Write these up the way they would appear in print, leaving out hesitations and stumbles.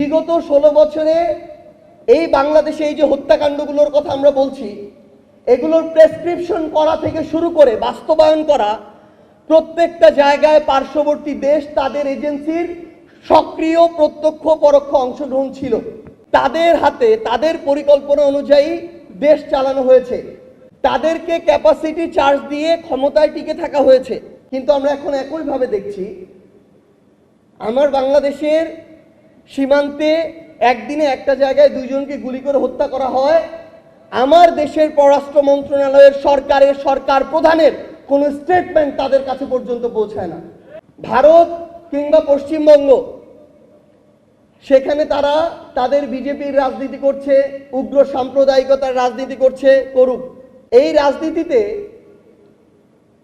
বিগত 16 বছরে এই বাংলাদেশে এই যে হত্যাকাণ্ডগুলোর কথা আমরা বলছি, এগুলোর প্রেসক্রিপশন করা থেকে শুরু করে বাস্তবায়ন করা প্রত্যেকটা জায়গায় পার্শ্ববর্তী দেশ তাদের এজেন্সির সক্রিয় প্রত্যক্ষ পরোক্ষ অংশগ্রহণ ছিল। তাদের হাতে তাদের পরিকল্পনা অনুযায়ী দেশ চালানো হয়েছে, তাদেরকে ক্যাপাসিটি চার্জ দিয়ে ক্ষমতায় টিকে থাকা হয়েছে। কিন্তু আমরা এখন একইভাবে দেখছি আমার বাংলাদেশের সীমান্তে একদিনে একটা জায়গায় দুইজনকে গুলি করে হত্যা করা হয়, আমার দেশের পররাষ্ট্র মন্ত্রণালয়ের সরকার প্রধানের কোনো স্টেটমেন্ট তাদের কাছে পর্যন্ত পৌঁছায় না। ভারত কিংবা পশ্চিমবঙ্গ, সেখানে তারা তাদের বিজেপির রাজনীতি করছে, উগ্র সাম্প্রদায়িকতার রাজনীতি করছে, করুক। এই রাজনীতিতে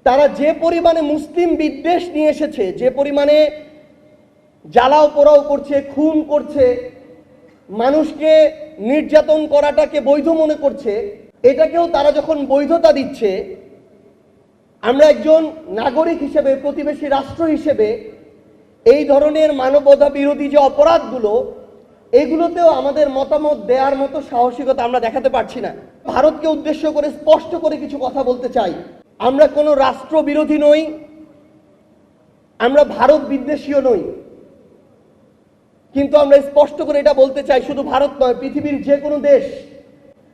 তারা যে পরিমাণে মুসলিম বিদ্বেষ নিয়ে এসেছে, যে পরিমাণে জ্বালাও পোড়াও করছে, খুন করছে, মানুষকে নির্যাতন করাটাকে বৈধ মনে করছে, এটাকেও তারা যখন বৈধতা দিচ্ছে, আমরা একজন নাগরিক হিসেবে, প্রতিবেশী রাষ্ট্র হিসেবে এই ধরনের মানবতা বিরোধী যে অপরাধগুলো, এগুলোতেও আমাদের মতামত দেওয়ার মতো সাহসিকতা আমরা দেখাতে পারছি না। ভারতকে উদ্দেশ্য করে স্পষ্ট করে কিছু কথা বলতে চাই। আমরা কোনো রাষ্ট্র বিরোধী নই, আমরা ভারত বিদ্বেষীও নই, কিন্তু আমরা স্পষ্ট করে এটা বলতে চাই, শুধু ভারত নয়, পৃথিবীর যে কোনো দেশ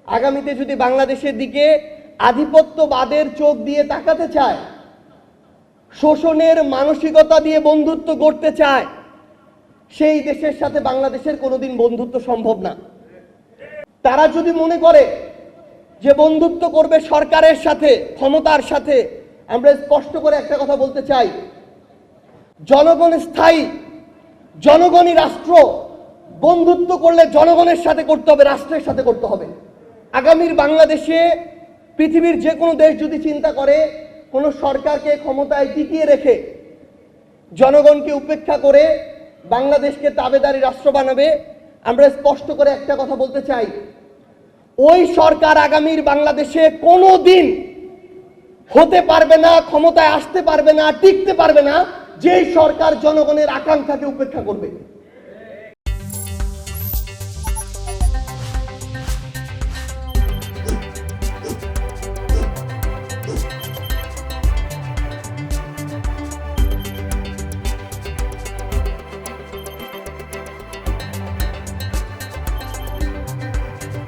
আগামীতে যদি বাংলাদেশের দিকে আধিপত্যবাদের চোখ দিয়ে তাকাতে চায়, শোষণের মানসিকতা দিয়ে বন্ধুত্ব গড়তে চায়, সেই দেশের সাথে বাংলাদেশের কোনোদিন বন্ধুত্ব সম্ভব না। তারা যদি মনে করে যে বন্ধুত্ব করবে সরকারের সাথে, ক্ষমতার সাথে, আমরা স্পষ্ট করে একটা কথা বলতে চাই, জনগণ স্থায়ী, জনগণই রাষ্ট্র। বন্ধুত্ব করলে জনগণের সাথে করতে হবে, রাষ্ট্রের সাথে করতে হবে। আগামীর বাংলাদেশে পৃথিবীর যে কোনো দেশ যদি চিন্তা করে কোনো সরকারকে ক্ষমতায় টিকিয়ে রেখে জনগণকে উপেক্ষা করে বাংলাদেশকে তাবেদারি রাষ্ট্র বানাবে, আমরা স্পষ্ট করে একটা কথা বলতে চাই, ওই সরকার আগামীর বাংলাদেশে কোনো দিন হতে পারবে না, ক্ষমতায় আসতে পারবে না, টিকতে পারবে না, যেই সরকার জনগণের আকাঙ্ক্ষাকে উপেক্ষা করবে।